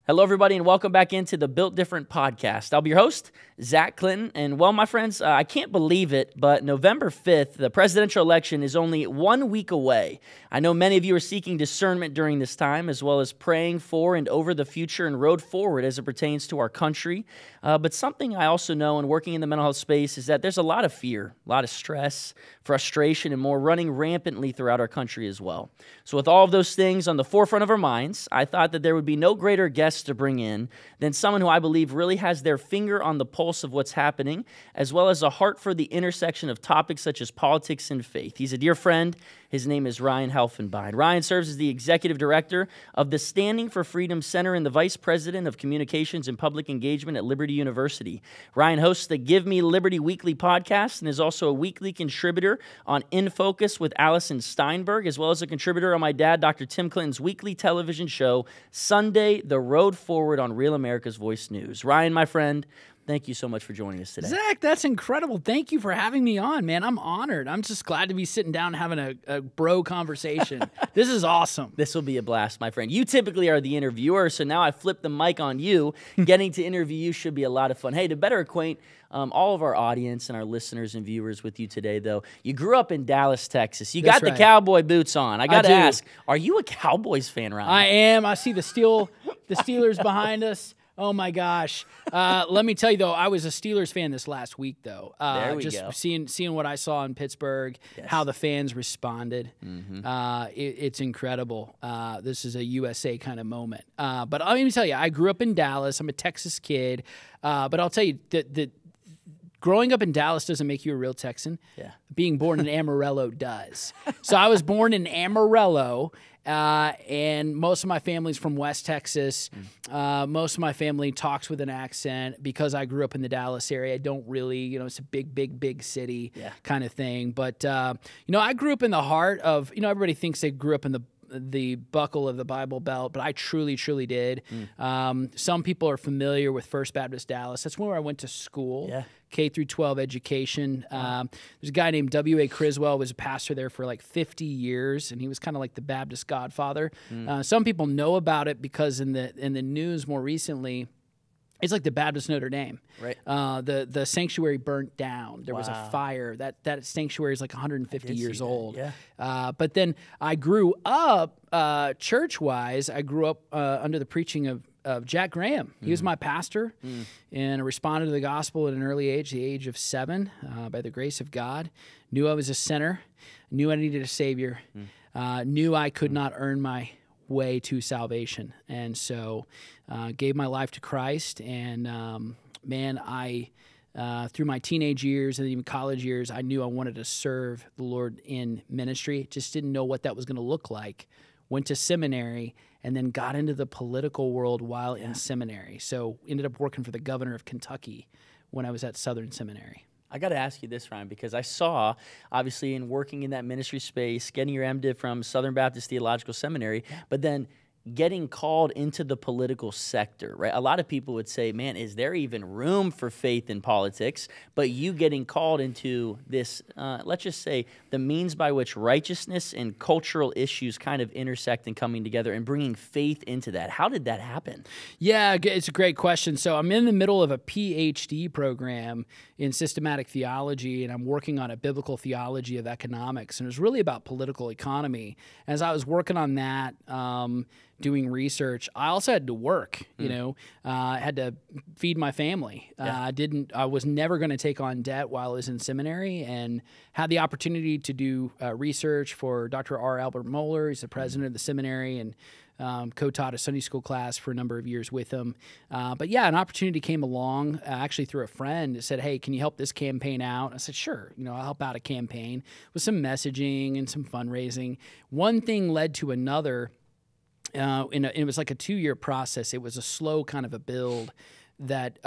Hello, everybody, and welcome back into the Built Different podcast. I'll be your host, Zach Clinton, and well, my friends, I can't believe it, but November 5th, the presidential election is only 1 week away. I know many of you are seeking discernment during this time, as well as praying for and over the future and road forward as it pertains to our country. But something I also know in working in the mental health space is that there's a lot of fear, a lot of stress, frustration, and more running rampantly throughout our country as well. So with all of those things on the forefront of our minds, I thought that there would be no greater guest to bring in than someone who I believe really has their finger on the pulse of what's happening, as well as a heart for the intersection of topics such as politics and faith. He's a dear friend. His name is Ryan Helfenbein. Ryan serves as the executive director of the Standing for Freedom Center and the vice president of communications and public engagement at Liberty University. Ryan hosts the Give Me Liberty Weekly podcast and is also a weekly contributor on In Focus with Alison Steinberg, as well as a contributor on my dad, Dr. Tim Clinton's weekly television show, Sunday, The Road Forward on Real America's Voice News. Ryan, my friend, thank you so much for joining us today. Zach, that's incredible. Thank you for having me on, man. I'm honored. I'm just glad to be sitting down and having a bro conversation. This is awesome. This will be a blast, my friend. You typically are the interviewer, so now I flip the mic on you. Getting to interview you should be a lot of fun. Hey, to better acquaint all of our audience and our listeners and viewers with you today, though, you grew up in Dallas, Texas. You got the cowboy boots on. I got to ask, are you a Cowboys fan, Ryan? I am. I see the Steelers behind us. Oh, my gosh. Let me tell you, though, I was a Steelers fan this last week, though. There we just go. Seeing what I saw in Pittsburgh, Yes. how the fans responded. It's incredible. This is a USA kind of moment. But let me tell you, I grew up in Dallas. I'm a Texas kid. But I'll tell you, that growing up in Dallas doesn't make you a real Texan. Yeah. Being born in Amarillo does. So I was born in Amarillo, and most of my family's from West Texas. Most of my family talks with an accent because I grew up in the Dallas area. I don't really, it's a big city kind of thing. But, I grew up in the heart of, everybody thinks they grew up in the buckle of the Bible Belt, but I truly did. Some people are familiar with First Baptist Dallas. That's where I went to school. Yeah. K through 12 education. There's a guy named W.A. Criswell, was a pastor there for like 50 years, and he was kind of like the Baptist godfather. Some people know about it because in the news more recently, it's like the Baptist Notre Dame. Right. The sanctuary burnt down. There was a fire. That sanctuary is like 150 years old. Yeah. But then I grew up church-wise. I grew up under the preaching of Jack Graham. He was my pastor, and I responded to the gospel at an early age, the age of 7, by the grace of God. Knew I was a sinner, knew I needed a Savior, knew I could not earn my way to salvation, and so gave my life to Christ. And I through my teenage years and even college years, I knew I wanted to serve the Lord in ministry. Just didn't know what that was going to look like. Went to seminary and then got into the political world while in seminary. So ended up working for the governor of Kentucky when I was at Southern Seminary. I got to ask you this, Ryan, because I saw, obviously, in working in that ministry space, getting your MDiv from Southern Baptist Theological Seminary, but then getting called into the political sector, right? A lot of people would say, man, is there even room for faith in politics? But you getting called into this, let's just say, the means by which righteousness and cultural issues kind of intersect and coming together and bringing faith into that. How did that happen? Yeah, it's a great question. So I'm in the middle of a PhD program in systematic theology, and I'm working on a biblical theology of economics, and it was really about political economy. As I was working on that, doing research, I also had to work. I had to feed my family. I was never going to take on debt while I was in seminary, and had the opportunity to do research for Dr. R. Albert Mohler. He's the president of the seminary, and co-taught a Sunday school class for a number of years with him. But yeah, an opportunity came along, actually through a friend that said, hey, can you help this campaign out? I said, sure, I'll help out a campaign with some messaging and some fundraising. One thing led to another. It was like a 2-year process. It was a slow kind of a build that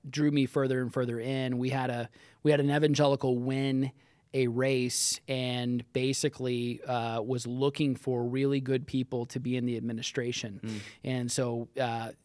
drew me further and further in. We had an evangelical win a race and basically was looking for really good people to be in the administration. And so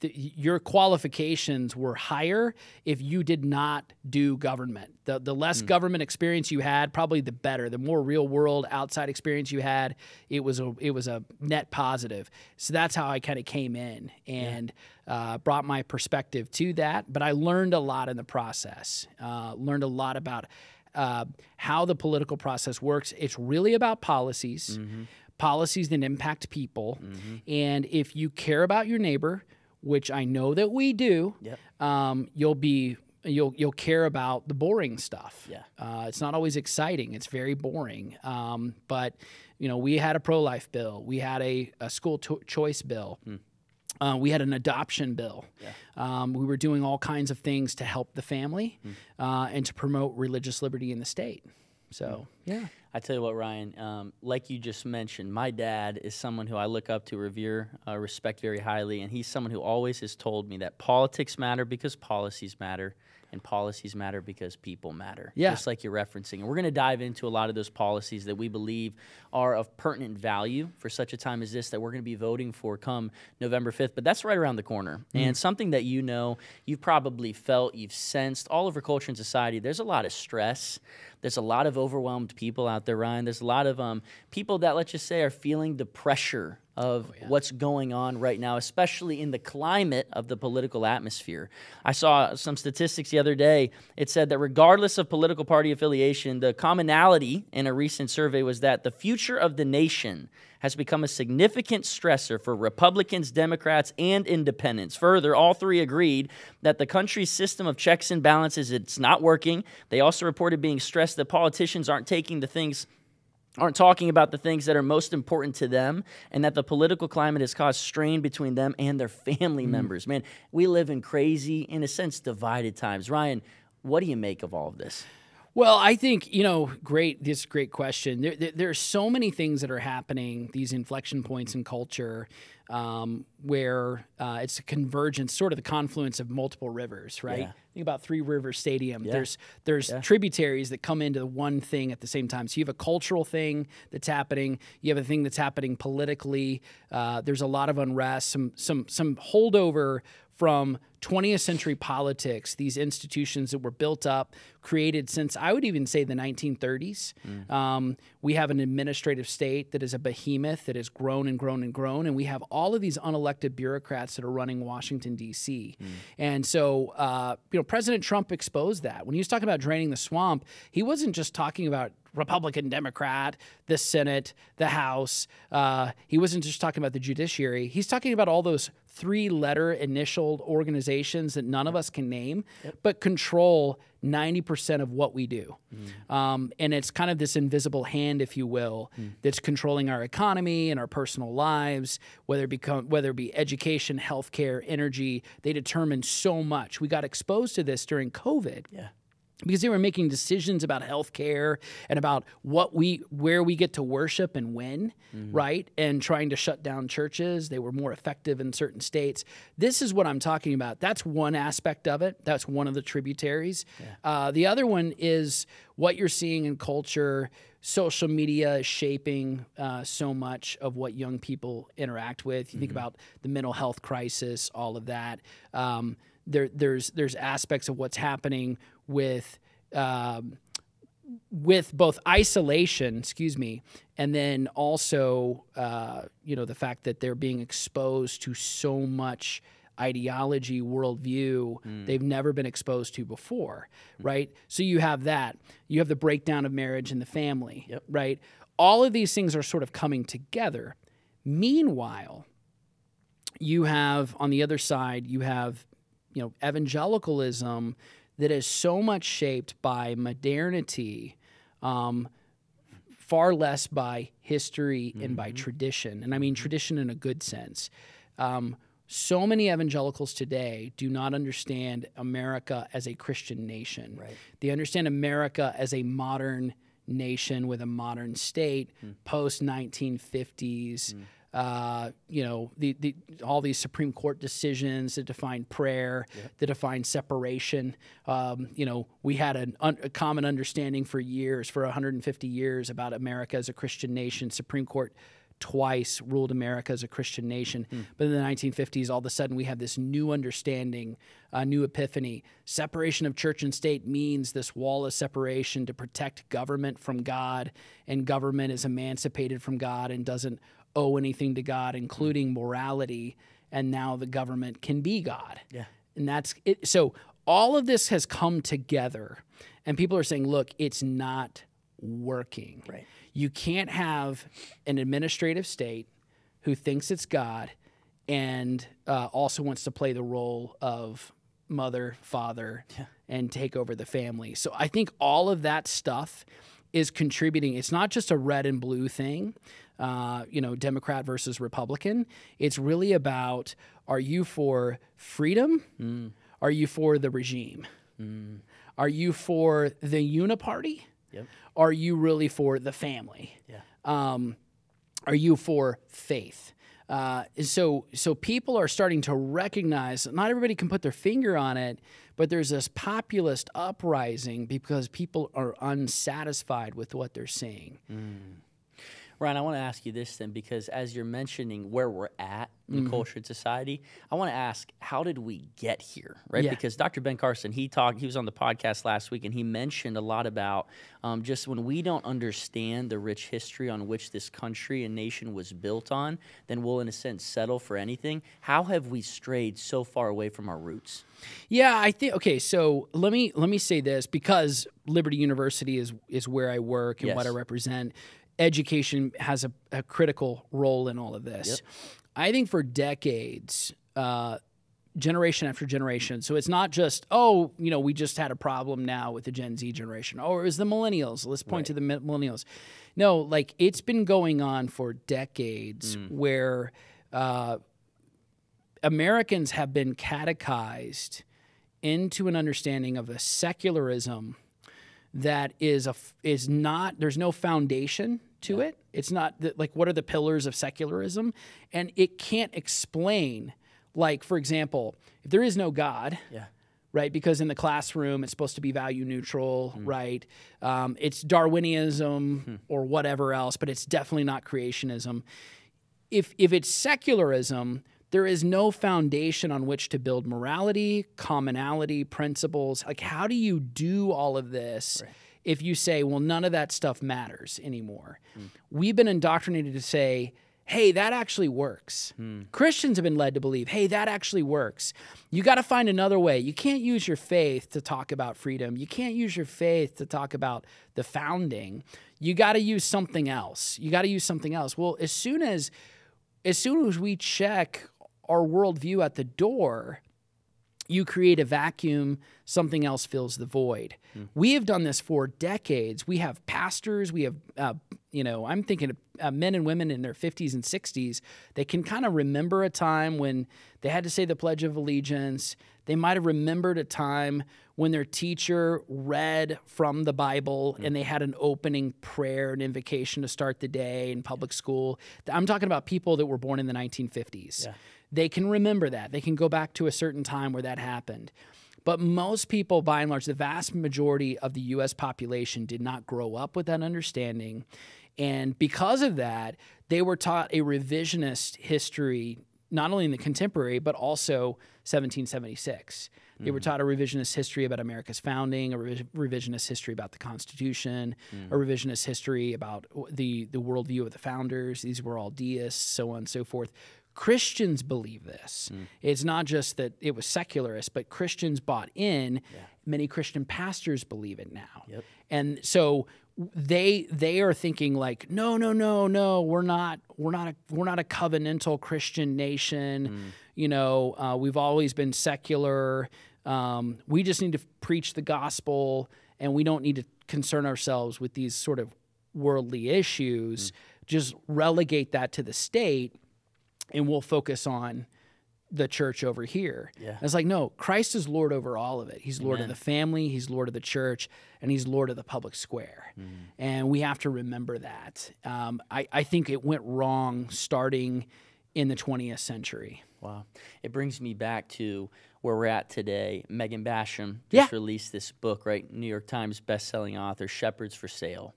your qualifications were higher if you did not do government. The less government experience you had, probably the better. The more real world outside experience you had, it was a net positive. So that's how I kind of came in and brought my perspective to that. But I learned a lot in the process. Learned a lot about how the political process works. It's really about policies, policies that impact people. And if you care about your neighbor, which I know that we do, you'll care about the boring stuff. It's not always exciting. It's very boring. But we had a pro-life bill. We had a school choice bill. We had an adoption bill. We were doing all kinds of things to help the family and to promote religious liberty in the state. So, I tell you what, Ryan, like you just mentioned, my dad is someone who I look up to, revere, respect very highly, and he's someone who always has told me that politics matter because policies matter, and policies matter because people matter, just like you're referencing. And we're going to dive into a lot of those policies that we believe are of pertinent value for such a time as this that we're going to be voting for come November 5th. But that's right around the corner. And something that you've probably felt, you've sensed all over culture and society, there's a lot of stress. There's a lot of overwhelmed people out there, Ryan. There's a lot of people that, let's just say, are feeling the pressure of what's going on right now, especially in the climate of the political atmosphere. I saw some statistics the other day. It said that regardless of political party affiliation, the commonality in a recent survey was that the future of the nation has become a significant stressor for Republicans, Democrats, and independents. Further, all three agreed that the country's system of checks and balances, it's not working. They also reported being stressed that politicians aren't talking about the things that are most important to them, and that the political climate has caused strain between them and their family members. Man, we live in crazy, in a sense, divided times. Ryan, what do you make of all of this? Well, I think, this is a great question. There are so many things that are happening, these inflection points in culture, where it's a convergence, sort of the confluence of multiple rivers, right? Think about Three Rivers Stadium. There's tributaries that come into one thing at the same time. So you have a cultural thing that's happening. You have a thing that's happening politically. There's a lot of unrest, some holdover from 20th century politics, these institutions that were built up, created since, I would even say, the 1930s. We have an administrative state that is a behemoth that has grown and grown and grown, and we have all of these unelected bureaucrats that are running Washington, D.C. And so, President Trump exposed that. When he was talking about draining the swamp, he wasn't just talking about Republican, Democrat, the Senate, the House. He wasn't just talking about the judiciary. He's talking about all those three-letter initialed organizations that none of us can name, but control 90% of what we do. And it's kind of this invisible hand, if you will, that's controlling our economy and our personal lives, whether it be education, healthcare, energy. They determine so much. We got exposed to this during COVID. Because they were making decisions about healthcare and about where we get to worship and when, right? And trying to shut down churches. They were more effective in certain states. This is what I'm talking about. That's one aspect of it. That's one of the tributaries. The other one is what you're seeing in culture. Social media is shaping so much of what young people interact with. You think about the mental health crisis, all of that. There's aspects of what's happening with both isolation, and then also the fact that they're being exposed to so much ideology, worldview they've never been exposed to before, right? So you have that. You have the breakdown of marriage and the family, right? All of these things are sort of coming together. Meanwhile, you have on the other side, you have evangelicalism that is so much shaped by modernity, far less by history and by tradition. And I mean tradition in a good sense. So many evangelicals today do not understand America as a Christian nation. They understand America as a modern nation with a modern state, post-1950s, all these Supreme Court decisions that define prayer, that define separation. We had a common understanding for years, for 150 years, about America as a Christian nation. Supreme Court twice ruled America as a Christian nation. But in the 1950s, all of a sudden, we have this new understanding, a new epiphany. Separation of church and state means this wall of separation to protect government from God, and government is emancipated from God and doesn't owe anything to God, including morality, and now the government can be God. Yeah. And that's it. So all of this has come together, and people are saying, look, it's not working. Right. You can't have an administrative state who thinks it's God and also wants to play the role of mother, father, and take over the family. So I think all of that stuff is contributing. It's not just a red and blue thing, Democrat versus Republican. It's really about, are you for freedom? Are you for the regime? Are you for the uniparty? Yep. Are you really for the family? Yeah. Are you for faith? So people are starting to recognize not everybody can put their finger on it, but there's this populist uprising because people are unsatisfied with what they're seeing. Ryan, I want to ask you this then, because as you're mentioning where we're at in culture and society, I want to ask, how did we get here, right? Yeah. Because Dr. Ben Carson, he was on the podcast last week, and he mentioned a lot about just when we don't understand the rich history on which this country and nation was built on, then we'll, in a sense, settle for anything. How have we strayed so far away from our roots? Yeah, I think, okay, so let me say this, because Liberty University is where I work and what I represent. Education has a critical role in all of this. Yep. I think for decades, generation after generation, so it's not just, we just had a problem now with the Gen Z generation, or it was the millennials. Let's point to the millennials. No, like it's been going on for decades where Americans have been catechized into an understanding of a secularism that is not, there's no foundation to it. It's not like, what are the pillars of secularism? And it can't explain, like, for example, if there is no God, right? Because in the classroom, it's supposed to be value neutral, right? It's Darwinism or whatever else, but it's definitely not creationism. If it's secularism, there is no foundation on which to build morality, commonality, principles. Like, how do you do all of this if you say, well, none of that stuff matters anymore? We've been indoctrinated to say, hey, that actually works. Christians have been led to believe, hey, that actually works. You got to find another way. You can't use your faith to talk about freedom. You can't use your faith to talk about the founding. You got to use something else. Well, as soon as we check our worldview at the door, you create a vacuum, something else fills the void. We have done this for decades. We have pastors, we have, I'm thinking of men and women in their 50s and 60s. They can kind of remember a time when they had to say the Pledge of Allegiance. They might have remembered a time when their teacher read from the Bible and they had an opening prayer, an invocation to start the day in public school. I'm talking about people that were born in the 1950s. Yeah. They can remember that. They can go back to a certain time where that happened. But most people, by and large, the vast majority of the U.S. population did not grow up with that understanding. And because of that, they were taught a revisionist history, not only in the contemporary, but also 1776. They were taught a revisionist history about America's founding, a revisionist history about the Constitution, a revisionist history about the worldview of the founders. These were all deists, so on and so forth. Christians believe this. It's not just that it was secularist, but Christians bought in. Yeah. Many Christian pastors believe it now. Yep. And so they are thinking like, no, we're not a covenantal Christian nation. We've always been secular. We just need to preach the gospel, and we don't need to concern ourselves with these sort of worldly issues. Just relegate that to the state, and we'll focus on the church over here. Yeah. It's like, no, Christ is Lord over all of it. He's Lord of the family, he's Lord of the church, and he's Lord of the public square. And we have to remember that. I think it went wrong starting in the 20th century. Wow. It brings me back to where we're at today. Megan Basham just released this book, right? New York Times bestselling author, Shepherds for Sale.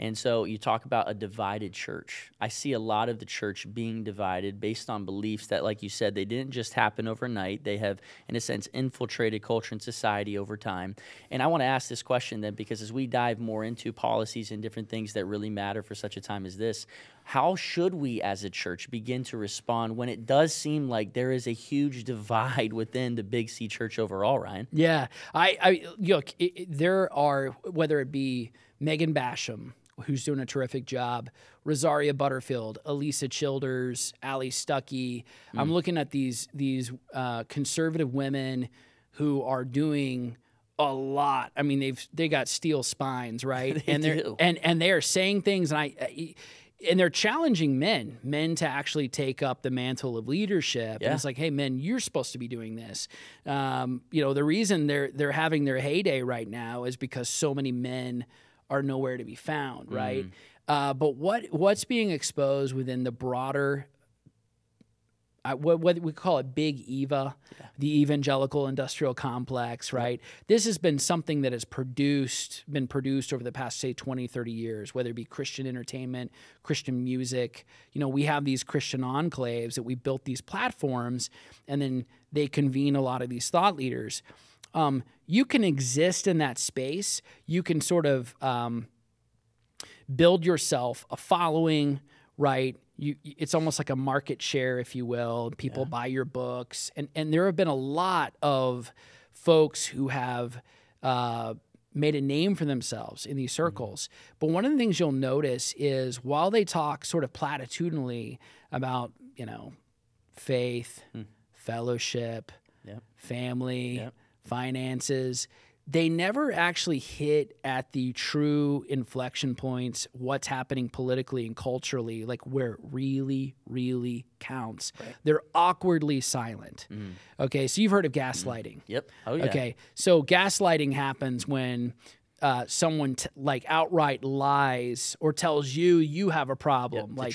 And so you talk about a divided church. I see a lot of the church being divided based on beliefs that, like you said, they didn't just happen overnight. They have, in a sense, infiltrated culture and society over time. And I want to ask this question then, because as we dive more into policies and different things that really matter for such a time as this, how should we as a church begin to respond when it does seem like there is a huge divide within the Big C church overall, Ryan? Yeah. Look, there are, whether it be Megan Basham, who's doing a terrific job, Rosaria Butterfield, Elisa Childers, Ali Stuckey. I'm looking at these conservative women who are doing a lot. I mean, they got steel spines, right? They do. And they are saying things, and they're challenging men to actually take up the mantle of leadership. Yeah. And it's like, hey, men, you're supposed to be doing this. The reason they're having their heyday right now is because so many men are nowhere to be found, right? But what's being exposed within the broader, what we call it Big Eva, the evangelical industrial complex, right? This has been something that has been produced over the past, say, 20, 30 years, whether it be Christian entertainment, Christian music. We have these Christian enclaves that we built these platforms, and then they convene a lot of these thought leaders. You can exist in that space. You can sort of build yourself a following, right? It's almost like a market share, if you will. People buy your books. And there have been a lot of folks who have made a name for themselves in these circles. But one of the things you'll notice is while they talk sort of platitudinally about, faith, fellowship, family, finances, they never actually hit at the true inflection points, what's happening politically and culturally, like where it really, really counts. Right. They're awkwardly silent. Okay, so you've heard of gaslighting. Yep. Oh, yeah. Okay, so gaslighting happens when someone outright lies or tells you have a problem, to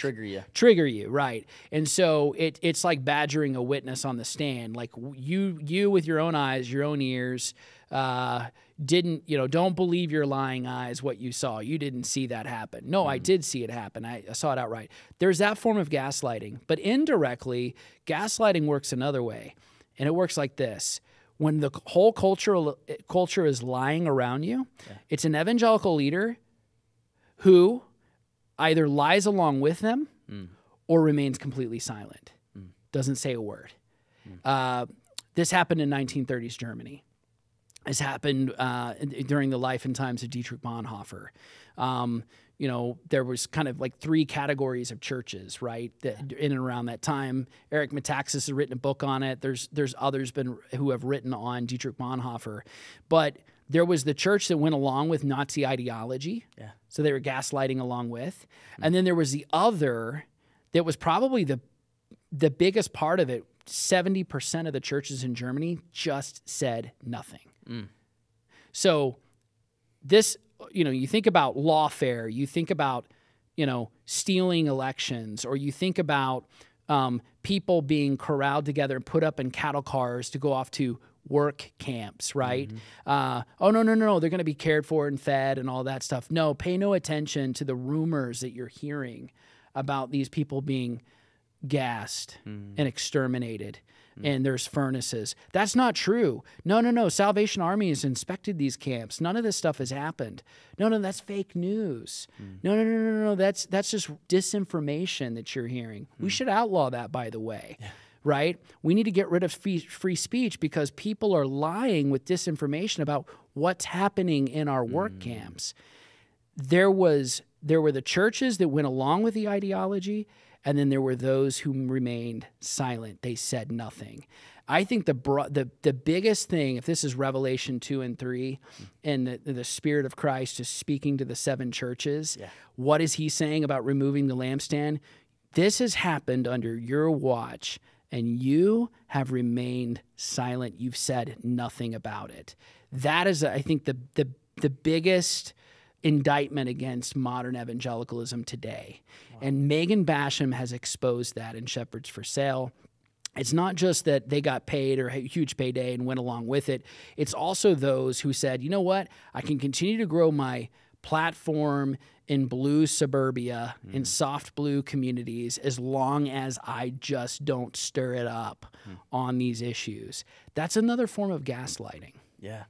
trigger you, right? And so it's like badgering a witness on the stand, like you with your own eyes, your own ears, don't believe your lying eyes what you saw. You didn't see that happen. No, I did see it happen. I saw it outright. There's that form of gaslighting, but indirectly, gaslighting works another way, and it works like this. When the whole culture is lying around you, it's an evangelical leader who either lies along with them or remains completely silent, doesn't say a word. This happened in 1930s Germany. This happened during the life and times of Dietrich Bonhoeffer. There was kind of like three categories of churches, right? In and around that time, Eric Metaxas has written a book on it. There's others who have written on Dietrich Bonhoeffer, but there was the church that went along with Nazi ideology, so they were gaslighting along with, and then there was the other that was probably the biggest part of it. 70% of the churches in Germany just said nothing. So this. You think about lawfare, you think about, stealing elections, or you think about people being corralled together and put up in cattle cars to go off to work camps, right? No, they're going to be cared for and fed and all that stuff. No, pay no attention to the rumors that you're hearing about these people being gassed and exterminated. And there's furnaces. That's not true. No. Salvation Army has inspected these camps. None of this stuff has happened. No, that's fake news. No. That's just disinformation that you're hearing. We should outlaw that, by the way. Right? We need to get rid of free speech because people are lying with disinformation about what's happening in our work camps. There were the churches that went along with the ideology, and then there were those who remained silent. They said nothing. I think the biggest thing, if this is Revelation 2 and 3, and the Spirit of Christ is speaking to the seven churches, what is he saying about removing the lampstand? This has happened under your watch, and you have remained silent. You've said nothing about it. That is, I think, the biggest indictment against modern evangelicalism today. Wow. And Megan Basham has exposed that in Shepherds for Sale. It's not just that they got paid or a huge payday and went along with it. It's also those who said, you know what, I can continue to grow my platform in blue suburbia, in soft blue communities, as long as I just don't stir it up on these issues. That's another form of gaslighting. Yeah.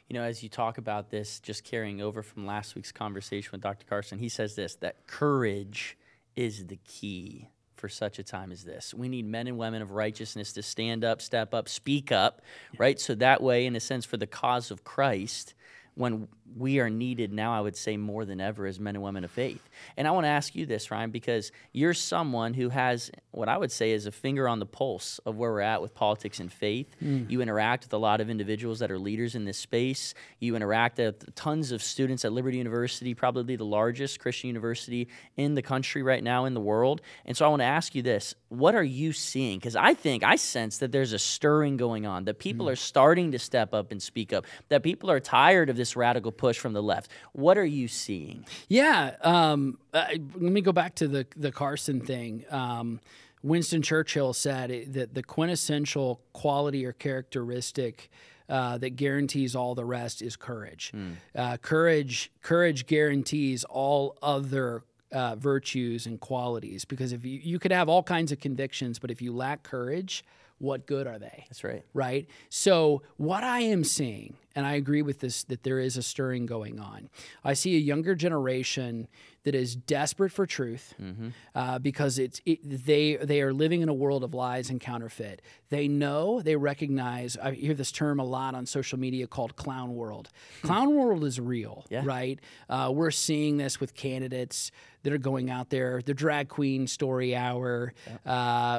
You know, as you talk about this, just carrying over from last week's conversation with Dr. Carson, he says this, that courage is the key for such a time as this. We need men and women of righteousness to stand up, step up, speak up, right? So that way, in a sense, for the cause of Christ, when we are needed now, I would say more than ever as men and women of faith. And I want to ask you this, Ryan, because you're someone who has what I would say is a finger on the pulse of where we're at with politics and faith. You interact with a lot of individuals that are leaders in this space. You interact with tons of students at Liberty University, probably the largest Christian university in the country right now in the world. And so I want to ask you this. What are you seeing? Because I sense that there's a stirring going on, that people are starting to step up and speak up, that people are tired of this radical push from the left. What are you seeing? Yeah, let me go back to the Carson thing. Winston Churchill said that the quintessential quality or characteristic that guarantees all the rest is courage. Courage guarantees all other virtues and qualities, because if you could have all kinds of convictions, but if you lack courage, what good are they? That's right. Right? So what I am seeing, and I agree with this, that there is a stirring going on. I see a younger generation that is desperate for truth because they are living in a world of lies and counterfeit. They recognize, I hear this term a lot on social media called clown world. Clown world is real, right? We're seeing this with candidates that are going out there, the drag queen story hour.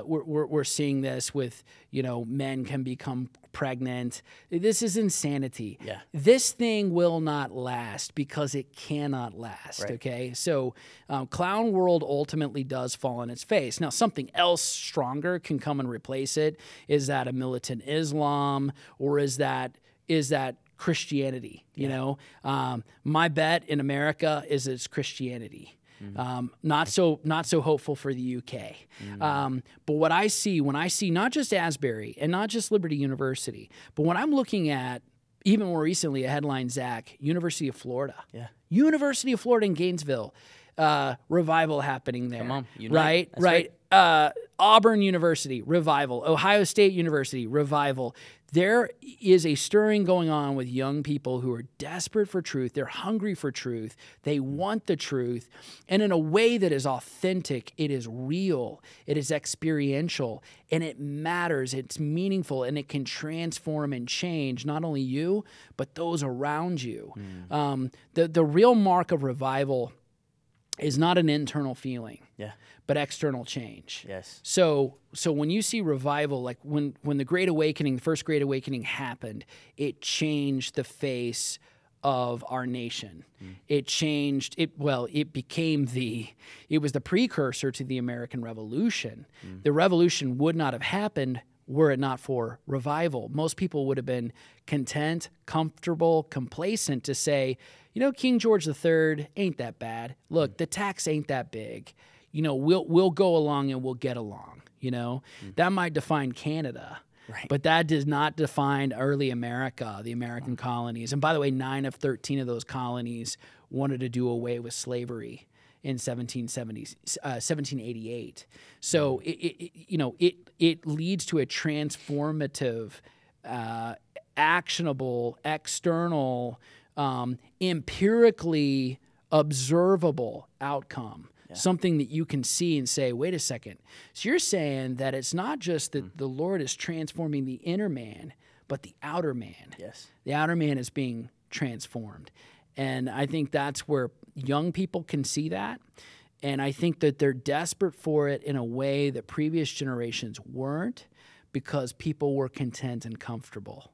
We're seeing this with, men can become pregnant. This is insanity. This thing will not last because it cannot last, okay? So clown world ultimately does fall on its face. Now, something else stronger can come and replace it. Is that a militant Islam, or is that Christianity? You know, my bet in America is it's Christianity. Not so hopeful for the UK. But what I see, when I see not just Asbury and not just Liberty University, but when I'm looking at, even more recently, a headline, Zach, University of Florida. University of Florida in Gainesville, revival happening there. Come on, right. Auburn University, revival. Ohio State University, revival. There is a stirring going on with young people who are desperate for truth. They're hungry for truth. They want the truth. And in a way that is authentic, it is real, it is experiential, and it matters. It's meaningful, and it can transform and change not only you, but those around you. The real mark of revival is not an internal feeling, but external change. So when you see revival, like when the Great Awakening, the first Great Awakening happened, it changed the face of our nation. It changed it. Well, it was the precursor to the American Revolution. The Revolution would not have happened were it not for revival. Most people would have been content, comfortable, complacent to say, King George III ain't that bad. Look, the tax ain't that big. We'll go along and we'll get along. That might define Canada, but that does not define early America, the American colonies. And by the way, 9 of 13 of those colonies wanted to do away with slavery in 1788. So it leads to a transformative, actionable, external, empirically observable outcome. Something that you can see and say, wait a second. So you're saying that it's not just that the Lord is transforming the inner man, but the outer man. The outer man is being transformed. And I think that's where young people can see that. And I think that they're desperate for it in a way that previous generations weren't, because people were content and comfortable.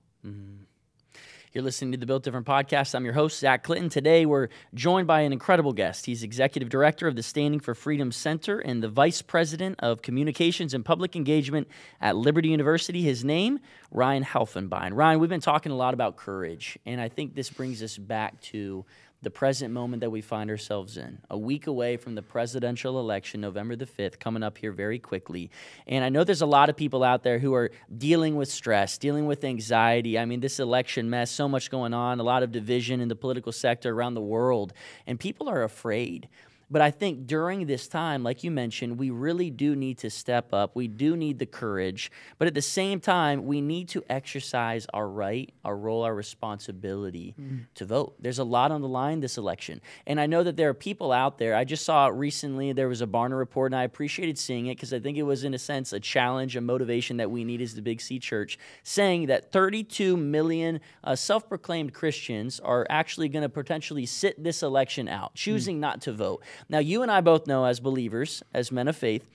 You're listening to the Built Different podcast. I'm your host, Zach Clinton. Today, we're joined by an incredible guest. He's executive director of the Standing for Freedom Center and the vice president of communications and public engagement at Liberty University. His name, Ryan Helfenbein. Ryan, we've been talking a lot about courage, and I think this brings us back to the present moment that we find ourselves in. A week away from the presidential election, November the 5th, coming up here very quickly. And I know there's a lot of people out there who are dealing with stress, dealing with anxiety. I mean, this election mess, so much going on, a lot of division in the political sector around the world, and people are afraid. But I think during this time, like you mentioned, we really do need to step up. We do need the courage. But at the same time, we need to exercise our right, our role, our responsibility to vote. There's a lot on the line this election. And I know that there are people out there. I just saw recently there was a Barna report, and I appreciated seeing it because I think it was, in a sense, a challenge, a motivation that we need as the Big C Church, saying that 32 million self-proclaimed Christians are actually going to potentially sit this election out, choosing not to vote. Now, you and I both know as believers, as men of faith,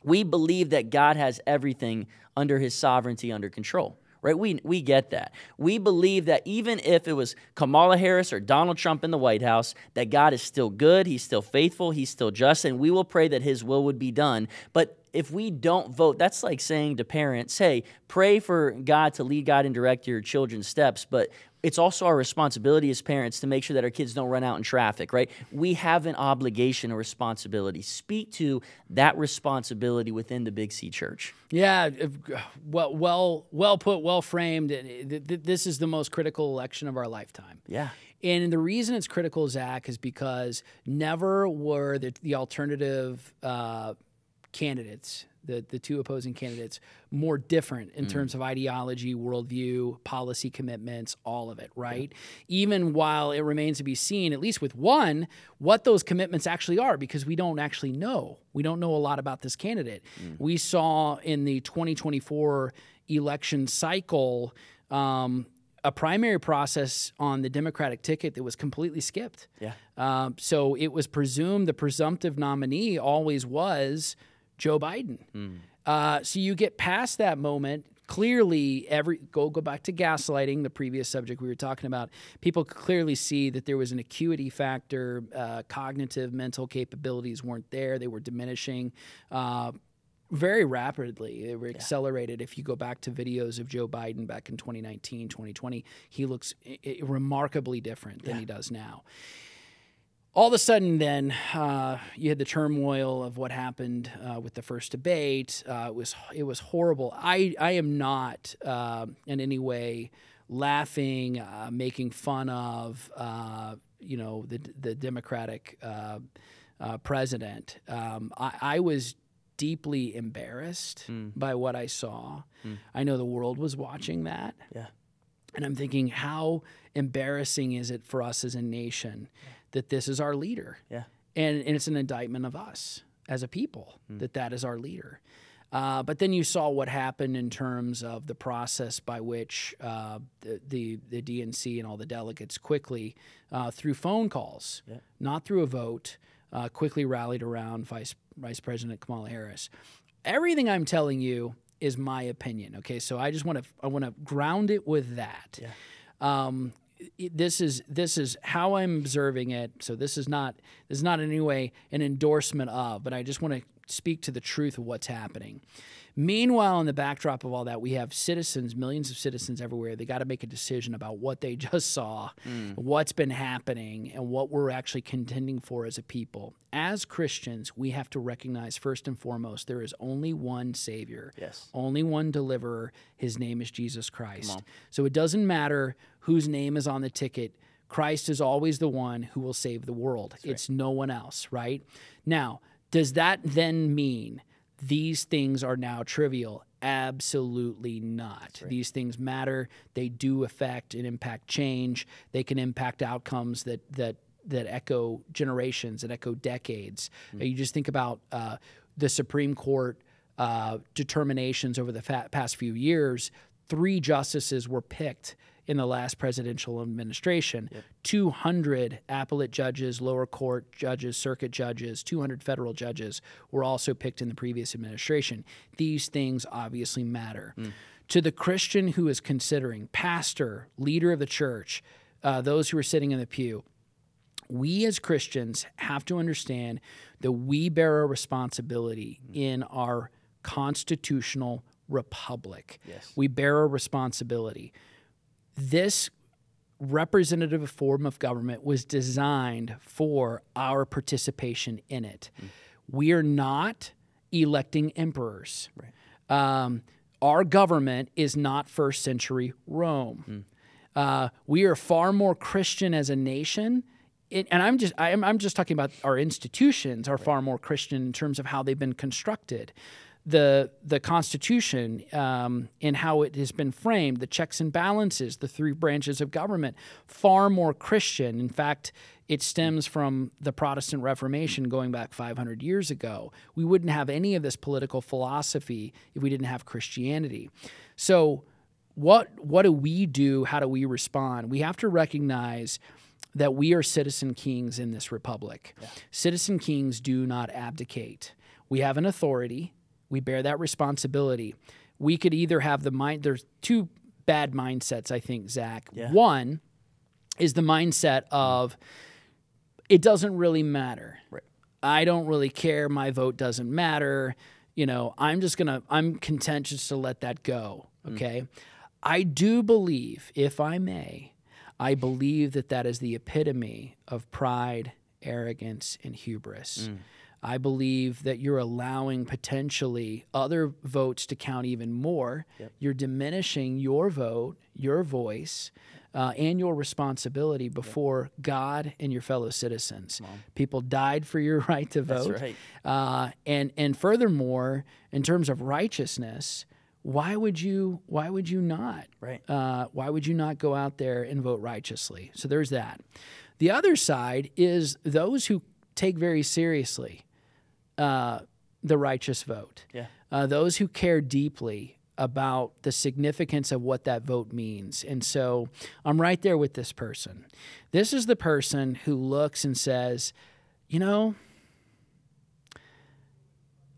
we believe that God has everything under his sovereignty, under control, right? We get that. We believe that even if it was Kamala Harris or Donald Trump in the White House, that God is still good, he's still faithful, he's still just, and we will pray that his will would be done. But if we don't vote, that's like saying to parents, hey, pray for God to lead, guide, and direct your children's steps, but it's also our responsibility as parents to make sure that our kids don't run out in traffic, right? We have an obligation, a responsibility. Speak to that responsibility within the Big C Church. Yeah, well put, well framed. This is the most critical election of our lifetime. Yeah. And the reason it's critical, Zach, is because never were the alternative candidates, the two opposing candidates, more different in terms of ideology, worldview, policy commitments, all of it, right? Yeah. Even while it remains to be seen, at least with one, what those commitments actually are, because we don't actually know. We don't know a lot about this candidate. We saw in the 2024 election cycle a primary process on the Democratic ticket that was completely skipped. Yeah. So it was presumed the presumptive nominee always was Joe Biden. So you get past that moment. Clearly, go back to gaslighting, the previous subject we were talking about. People could clearly see that there was an acuity factor. Cognitive, mental capabilities weren't there. They were diminishing very rapidly. They were accelerated. If you go back to videos of Joe Biden back in 2019, 2020, he looks remarkably different than he does now. All of a sudden, then, you had the turmoil of what happened with the first debate. It was horrible. I am not in any way laughing, making fun of the Democratic president. I was deeply embarrassed by what I saw. I know the world was watching that. Yeah. And I'm thinking, how embarrassing is it for us as a nation that this is our leader? Yeah. And it's an indictment of us as a people that is our leader. But then you saw what happened in terms of the process by which the DNC and all the delegates quickly, through phone calls, not through a vote, quickly rallied around Vice President Kamala Harris. Everything I'm telling you is my opinion. Okay, so I want to ground it with that. Yeah. This is how I'm observing it. So this is not in any way an endorsement of, but I just want to speak to the truth of what's happening. Meanwhile, in the backdrop of all that, we have citizens, millions of citizens everywhere. They got to make a decision about what they just saw, what's been happening, and what we're actually contending for as a people. As Christians, we have to recognize first and foremost there is only one Savior, only one deliverer. His name is Jesus Christ. So it doesn't matter whose name is on the ticket. Christ is always the one who will save the world. It's no one else, right? Now, does that then mean these things are now trivial? Absolutely not. These things matter. They do affect and impact change. They can impact outcomes that echo generations, that echo decades. You just think about the Supreme Court determinations over the past few years. 3 justices were picked in the last presidential administration. 200 appellate judges, lower court judges, circuit judges, 200 federal judges were also picked in the previous administration. These things obviously matter. To the Christian who is considering, pastor, leader of the church, those who are sitting in the pew, we as Christians have to understand that we bear a responsibility in our constitutional republic. Yes. We bear a responsibility. This representative form of government was designed for our participation in it. We are not electing emperors. Right. Our government is not first century Rome. We are far more Christian as a nation. And I'm just talking about our institutions are far more Christian in terms of how they've been constructed. The Constitution and how it has been framed, the checks and balances, the three branches of government, far more Christian. In fact, it stems from the Protestant Reformation going back 500 years ago. We wouldn't have any of this political philosophy if we didn't have Christianity. So what do we do? How do we respond? We have to recognize that we are citizen kings in this republic. Yeah. Citizen kings do not abdicate. We have an authority. We bear that responsibility. We could either have the mind. There's two bad mindsets, I think, Zach. Yeah. One is the mindset of it doesn't really matter. Right. I don't really care. My vote doesn't matter. I'm content just to let that go. Okay. I do believe, if I may, I believe that is the epitome of pride, arrogance, and hubris. I believe that you're allowing potentially other votes to count even more. Yep. You're diminishing your vote, your voice, and your responsibility before God and your fellow citizens. People died for your right to vote. That's right. And furthermore, in terms of righteousness, why would you not? Right. Why would you not go out there and vote righteously? So there's that. The other side is those who take very seriously the righteous vote. Yeah. Those who care deeply about the significance of what that vote means. And so I'm right there with this person. This is the person who looks and says, I don't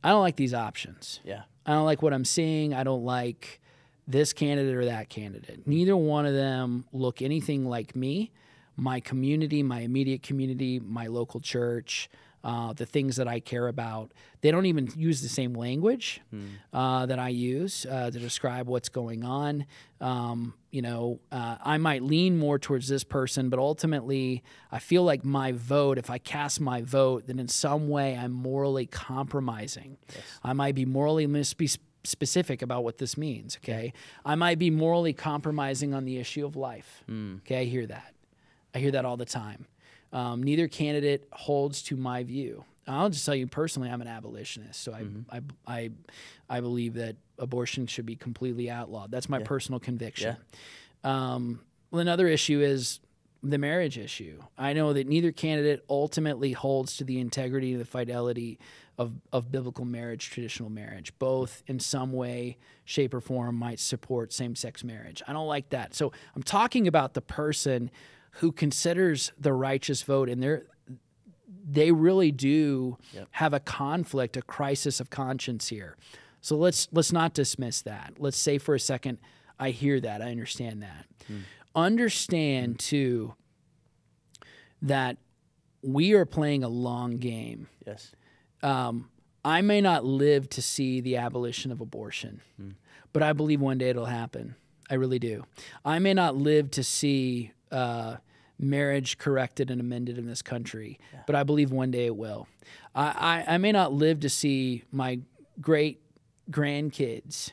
like these options. Yeah. I don't like what I'm seeing. I don't like this candidate or that candidate. Neither one of them look anything like me, my community, my immediate community, my local church, the things that I care about. They don't even use the same language that I use to describe what's going on. I might lean more towards this person, but ultimately I feel like my vote, if I cast my vote, then in some way I'm morally compromising. Yes. I might be morally specific about what this means, okay? I might be morally compromising on the issue of life, okay? I hear that. I hear that all the time. Neither candidate holds to my view. I'll just tell you personally, I'm an abolitionist, so I believe that abortion should be completely outlawed. That's my personal conviction. Yeah. Another issue is the marriage issue. I know that neither candidate ultimately holds to the integrity and the fidelity of biblical marriage, traditional marriage. Both in some way, shape, or form might support same-sex marriage. I don't like that. So I'm talking about the person who considers the righteous vote, and they really do have a conflict, a crisis of conscience here. So let's not dismiss that. Let's say for a second, I hear that, I understand that. Understand too that we are playing a long game. Yes. I may not live to see the abolition of abortion, but I believe one day it'll happen. I really do. I may not live to see marriage corrected and amended in this country, but I believe one day it will. I may not live to see my great grandkids,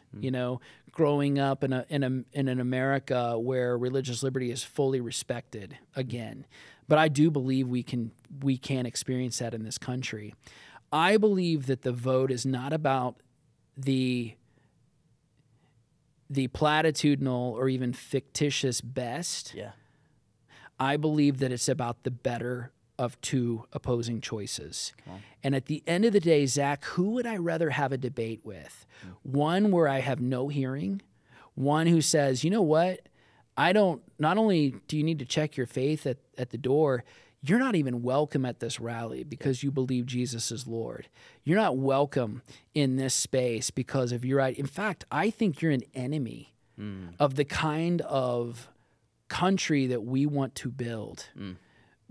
growing up in an America where religious liberty is fully respected again. But I do believe we can experience that in this country. I believe that the vote is not about the platitudinal or even fictitious best. Yeah. I believe that it's about the better of two opposing choices. And at the end of the day, Zach, who would I rather have a debate with? One where I have no hearing, one who says, you know what, not only do you need to check your faith at the door, you're not even welcome at this rally because you believe Jesus is Lord. You're not welcome in this space because of your In fact, I think you're an enemy of the kind of country that we want to build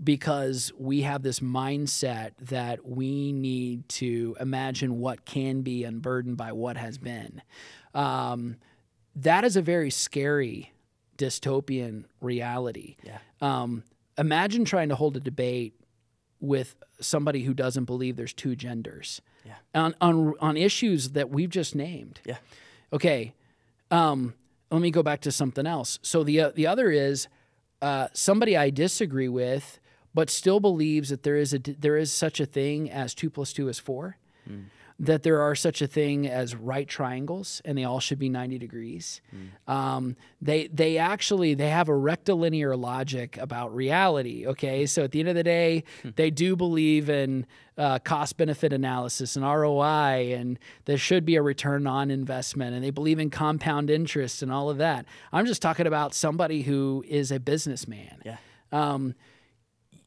because we have this mindset that we need to imagine what can be unburdened by what has been. That is a very scary dystopian reality. Yeah. Imagine trying to hold a debate with somebody who doesn't believe there's two genders on issues that we've just named. Yeah. Okay. Let me go back to something else. So the other is somebody I disagree with, but still believes that there is such a thing as 2 + 2 is 4. That there are such a thing as right triangles, and they all should be 90 degrees. They have a rectilinear logic about reality. Okay, so at the end of the day, they do believe in cost-benefit analysis and ROI, and there should be a return on investment, and they believe in compound interest and all of that. I'm just talking about somebody who is a businessman. Yeah.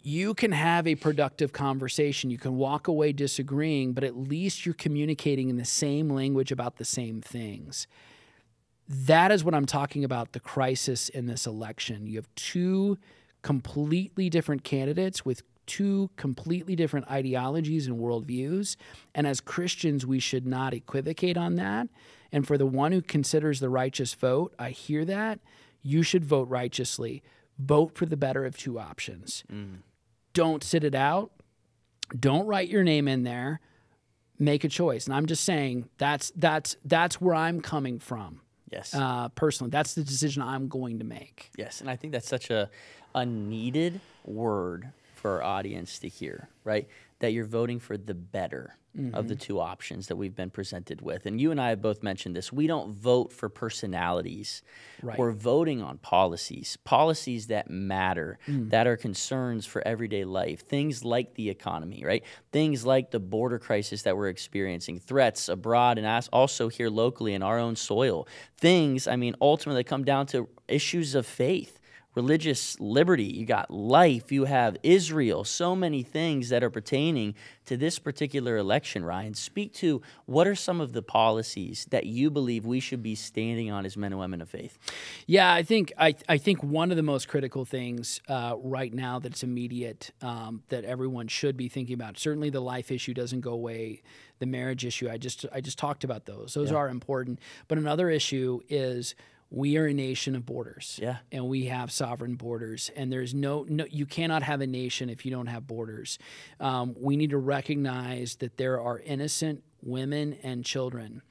You can have a productive conversation. You can walk away disagreeing, but at least you're communicating in the same language about the same things. That is what I'm talking about, the crisis in this election. You have two completely different candidates with two completely different ideologies and worldviews. And as Christians, we should not equivocate on that. And for the one who considers the righteous vote, I hear that. You should vote righteously. Vote for the better of two options. Don't sit it out. Don't write your name in there. Make a choice. And I'm just saying that's where I'm coming from. Yes. Personally, that's the decision I'm going to make. Yes, and I think that's such a needed word for our audience to hear, right? That you're voting for the better of the two options that we've been presented with. And you and I have both mentioned this. We don't vote for personalities. Right. We're voting on policies that matter, that are concerns for everyday life. Things like the economy, right? Things like the border crisis that we're experiencing, threats abroad and also here locally in our own soil. Things, ultimately come down to issues of faith. Religious liberty, you got life, you have Israel, so many things that are pertaining to this particular election, Ryan. Speak to what are some of the policies that you believe we should be standing on as men and women of faith? Yeah, I think one of the most critical things right now that's immediate that everyone should be thinking about. Certainly, the life issue doesn't go away. The marriage issue, I just talked about those. Those are important. But another issue is we are a nation of borders, and we have sovereign borders, and there's no you cannot have a nation if you don't have borders. We need to recognize that there are innocent women and children,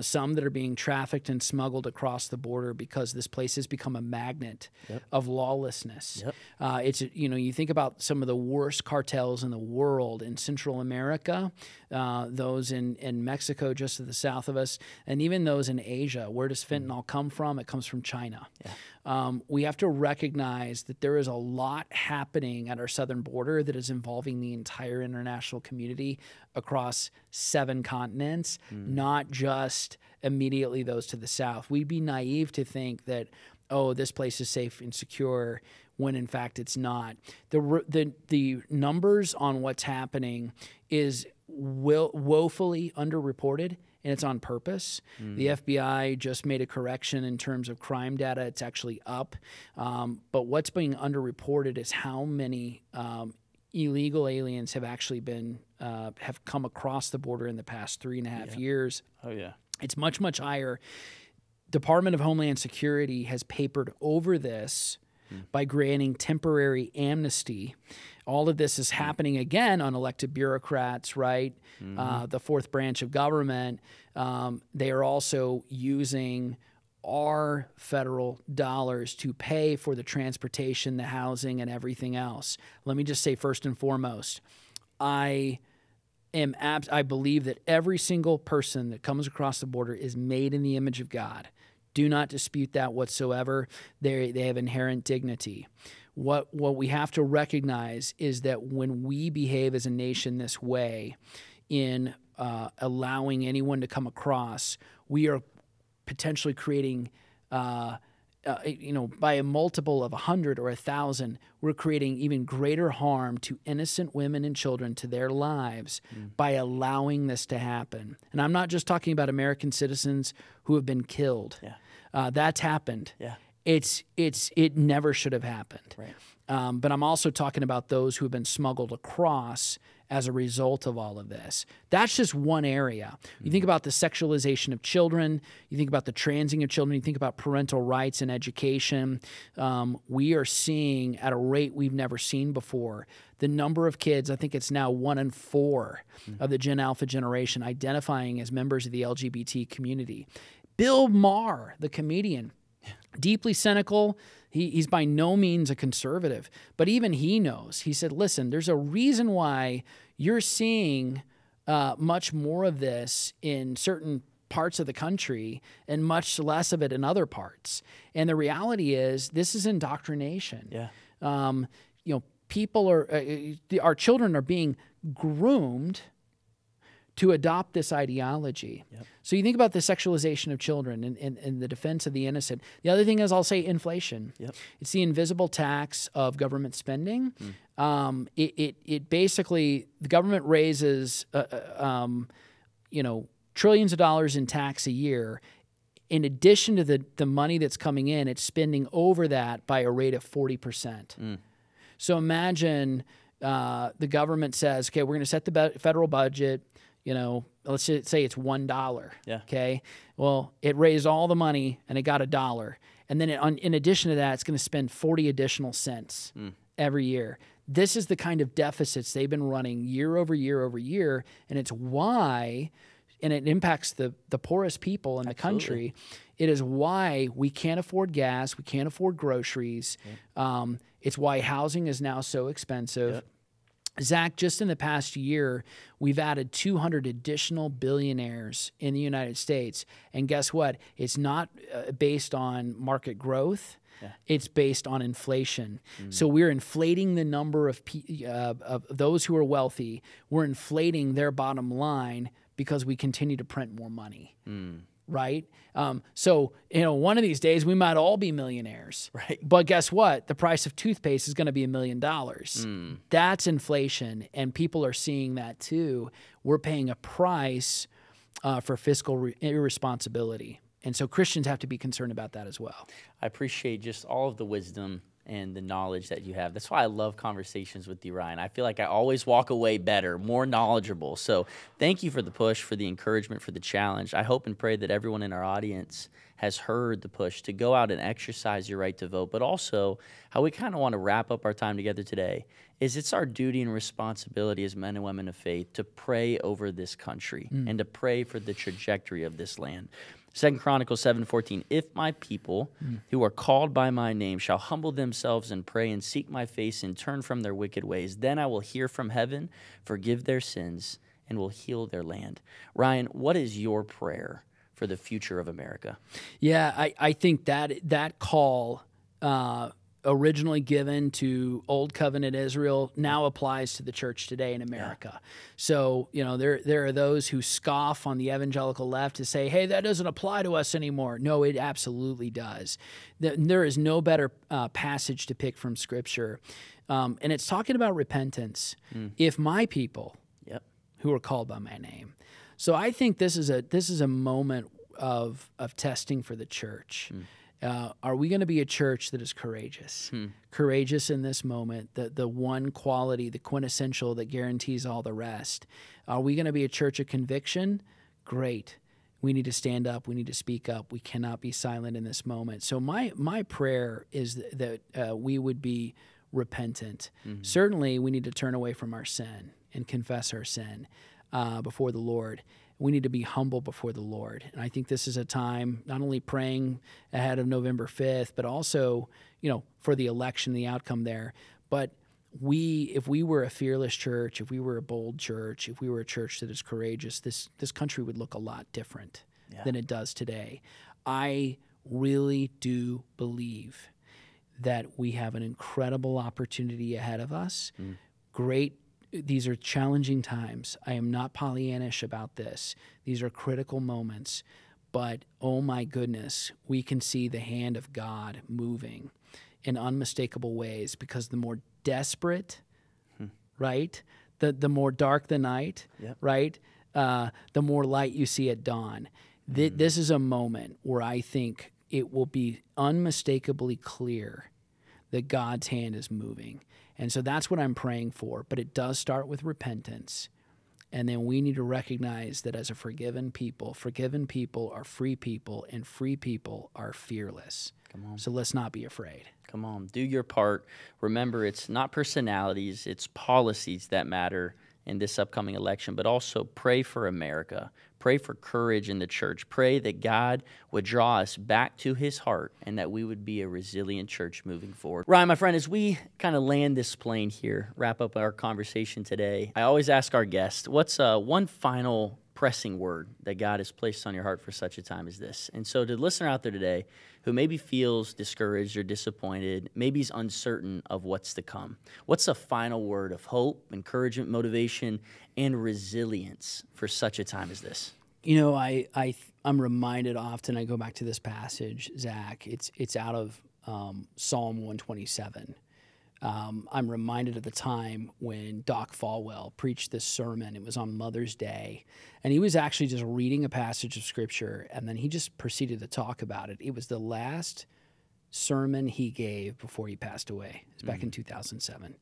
some that are being trafficked and smuggled across the border because this place has become a magnet of lawlessness. It's you think about some of the worst cartels in the world in Central America, those in Mexico just to the south of us, and even those in Asia. Where does fentanyl come from? It comes from China. We have to recognize that there is a lot happening at our southern border that is involving the entire international community across 7 continents, not just immediately those to the south. We'd be naive to think that, oh, this place is safe and secure, when in fact it's not. The numbers on what's happening is woefully underreported, and it's on purpose. The FBI just made a correction in terms of crime data. It's actually up. But what's being underreported is how many illegal aliens have actually been have come across the border in the past 3.5 years. Oh, yeah. It's much, much higher. Department of Homeland Security has papered over this by granting temporary amnesty. All of this is happening, again, on elected bureaucrats, right? The fourth branch of government. They are also using our federal dollars to pay for the transportation, the housing, and everything else. Let me just say first and foremost, I believe that every single person that comes across the border is made in the image of God. Do not dispute that whatsoever. They have inherent dignity. What we have to recognize is that when we behave as a nation this way, in allowing anyone to come across, we are potentially creating by a multiple of 100 or 1,000, we're creating even greater harm to innocent women and children, to their lives, by allowing this to happen. And I'm not just talking about American citizens who have been killed. Yeah. That's happened. Yeah. It never should have happened. Right. But I'm also talking about those who have been smuggled across as a result of all of this. That's just one area. You think about the sexualization of children, you think about the transing of children, you think about parental rights and education. We are seeing, at a rate we've never seen before, the number of kids, I think it's now 1 in 4 of the Gen Alpha generation identifying as members of the LGBT community. Bill Maher, the comedian, deeply cynical. He's by no means a conservative, but even he knows. He said, listen, there's a reason why you're seeing much more of this in certain parts of the country and much less of it in other parts. And the reality is this is indoctrination. Yeah. People are, our children are being groomed to adopt this ideology. Yep. So you think about the sexualization of children and the defense of the innocent. The other thing is, I'll say, inflation. Yep. It's the invisible tax of government spending. It basically, the government raises trillions of dollars in tax a year. In addition to the money that's coming in, it's spending over that by a rate of 40%. So imagine the government says, okay, we're going to set the federal budget. Let's say it's $1. Yeah. Okay. Well, it raised all the money and it got $1. And then in addition to that, it's going to spend 40 additional cents every year. This is the kind of deficits they've been running year over year over year. And it's why, and it impacts the poorest people in the country. It is why we can't afford gas. We can't afford groceries. Yep. It's why housing is now so expensive. Yep. Zach, just in the past year, we've added 200 additional billionaires in the United States. And guess what? It's not based on market growth. Yeah. It's based on inflation. So we're inflating the number of those who are wealthy. We're inflating their bottom line because we continue to print more money. Right? So, one of these days we might all be millionaires. Right. But guess what? The price of toothpaste is going to be $1 million. That's inflation, and people are seeing that too. We're paying a price for fiscal irresponsibility. And so Christians have to be concerned about that as well. I appreciate just all of the wisdom and the knowledge that you have. That's why I love conversations with you, Ryan. I feel like I always walk away better, more knowledgeable. So thank you for the push, for the encouragement, for the challenge. I hope and pray that everyone in our audience has heard the push to go out and exercise your right to vote, but also how we kind of want to wrap up our time together today is it's our duty and responsibility as men and women of faith to pray over this country and to pray for the trajectory of this land. 2 Chronicles 7:14, if my people who are called by my name shall humble themselves and pray and seek my face and turn from their wicked ways, then I will hear from heaven, forgive their sins, and will heal their land. Ryan, what is your prayer for the future of America? Yeah, I think that call originally given to Old Covenant Israel now applies to the church today in America. Yeah. So, there are those who scoff on the evangelical left to say, hey, that doesn't apply to us anymore. No, it absolutely does. There is no better passage to pick from Scripture. And it's talking about repentance. If my people who are called by my name. So I think this is a moment of testing for the church. Are we going to be a church that is courageous? Courageous in this moment, the one quality, the quintessential that guarantees all the rest. Are we going to be a church of conviction? Great. We need to stand up. We need to speak up. We cannot be silent in this moment. So my prayer is that we would be repentant. Certainly, we need to turn away from our sin and confess our sin before the Lord. We need to be humble before the Lord. And I think this is a time not only praying ahead of November 5th, but also, for the election, the outcome there. But if we were a fearless church, if we were a bold church, if we were a church that is courageous, this country would look a lot different than it does today. I really do believe that we have an incredible opportunity ahead of us. These are challenging times. I am not Pollyannish about this. These are critical moments. But, oh my goodness, we can see the hand of God moving in unmistakable ways, because the more desperate, right, the more dark the night, right, the more light you see at dawn. This is a moment where I think it will be unmistakably clear that God's hand is moving. And so that's what I'm praying for. But it does start with repentance. And then we need to recognize that as a forgiven people are free people, and free people are fearless. Come on. So let's not be afraid. Come on, do your part. Remember, it's not personalities, it's policies that matter in this upcoming election, but also pray for America. Pray for courage in the church. Pray that God would draw us back to his heart and that we would be a resilient church moving forward. Ryan, my friend, as we kind of land this plane here, wrap up our conversation today, I always ask our guests, what's one final pressing word that God has placed on your heart for such a time as this? And so to the listener out there today who maybe feels discouraged or disappointed, maybe is uncertain of what's to come, what's a final word of hope, encouragement, motivation, and resilience for such a time as this? You know, I'm reminded often, I go back to this passage, Zach, it's out of Psalm 127. I'm reminded of the time when Doc Falwell preached this sermon. It was on Mother's Day, and he was actually just reading a passage of Scripture, and then he just proceeded to talk about it. It was the last sermon he gave before he passed away. It was back in 2007.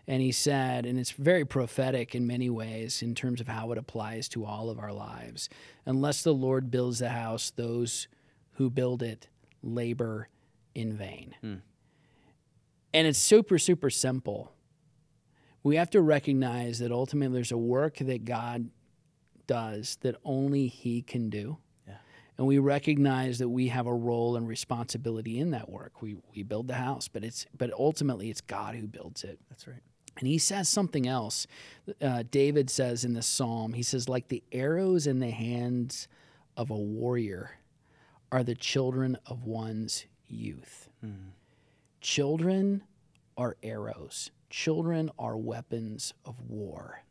And he said, and it's very prophetic in many ways in terms of how it applies to all of our lives, unless the Lord builds the house, those who build it labor in vain. And it's super, super simple. We have to recognize that ultimately there's a work that God does that only he can do. Yeah. And we recognize that we have a role and responsibility in that work. We build the house, but ultimately it's God who builds it. That's right. And he says something else. David says in this psalm, he says, like the arrows in the hands of a warrior are the children of one's youth. Children are arrows. Children are weapons of war.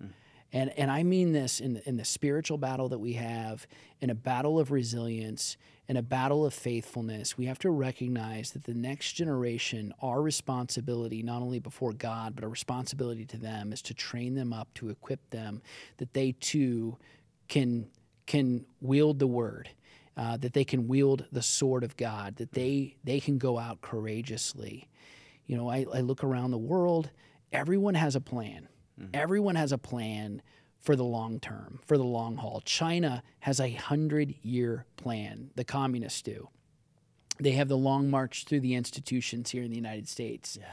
And I mean this in the spiritual battle that we have, in a battle of resilience, in a battle of faithfulness. We have to recognize that the next generation, our responsibility, not only before God, but a responsibility to them, is to train them up, to equip them, that they too can wield the word. That they can wield the sword of God, that they can go out courageously. You know, I look around the world, everyone has a plan. Everyone has a plan for the long term, for the long haul. China has a 100-year plan, the communists do. They have the long march through the institutions here in the United States. Yeah.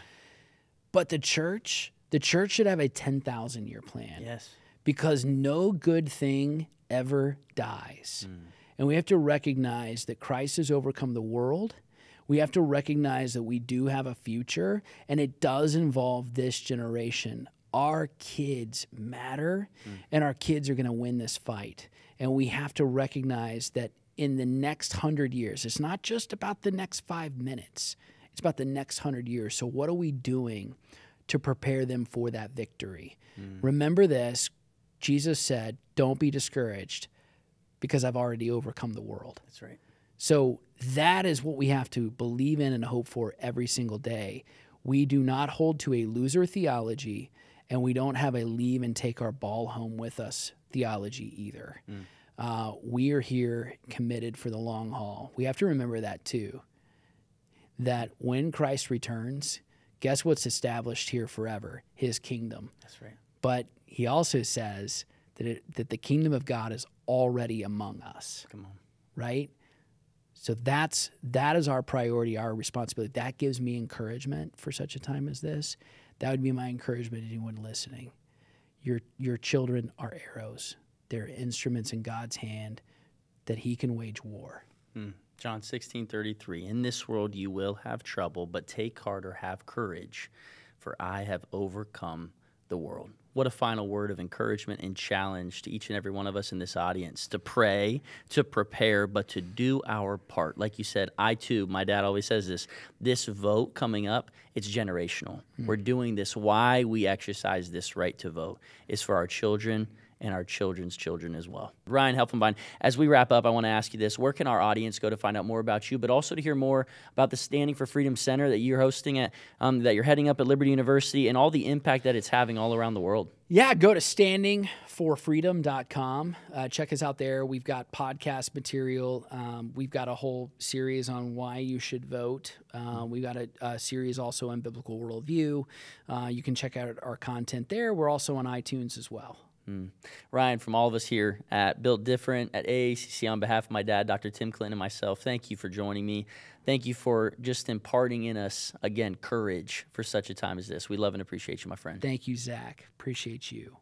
But the church should have a 10,000-year plan. Yes. Because no good thing ever dies. And we have to recognize that Christ has overcome the world. We have to recognize that we do have a future, and it does involve this generation. Our kids matter, and our kids are going to win this fight. And we have to recognize that in the next 100 years, it's not just about the next 5 minutes. It's about the next 100 years. So what are we doing to prepare them for that victory? Remember this. Jesus said, don't be discouraged, because I've already overcome the world. That's right. So that is what we have to believe in and hope for every single day. We do not hold to a loser theology, and we don't have a leave and take our ball home with us theology either. We are here committed for the long haul. We have to remember that too, that when Christ returns, guess what's established here forever? His kingdom. That's right. But he also says that the kingdom of God is already among us. Come on. Right? So that is our priority, our responsibility. That gives me encouragement for such a time as this. That would be my encouragement to anyone listening. Your children are arrows. They're instruments in God's hand that he can wage war. John 16:33, in this world you will have trouble, but take heart or have courage, for I have overcome the world. What a final word of encouragement and challenge to each and every one of us in this audience, to pray, to prepare, but to do our part. Like you said, I too, my dad always says this vote coming up, it's generational. We're doing this. Why we exercise this right to vote is for our children and our children's children as well. Ryan Helfenbein, as we wrap up, I want to ask you this. Where can our audience go to find out more about you, but also to hear more about the Standing for Freedom Center that you're hosting at, that you're heading up at Liberty University, and all the impact that it's having all around the world? Yeah, go to standingforfreedom.com. Check us out there. We've got podcast material. We've got a whole series on why you should vote. We've got a series also on biblical worldview. You can check out our content there. We're also on iTunes as well. Ryan, from all of us here at Built Different, at AACC, on behalf of my dad, Dr. Tim Clinton, and myself, thank you for joining me. Thank you for just imparting in us, again, courage for such a time as this. We love and appreciate you, my friend. Thank you, Zach. Appreciate you.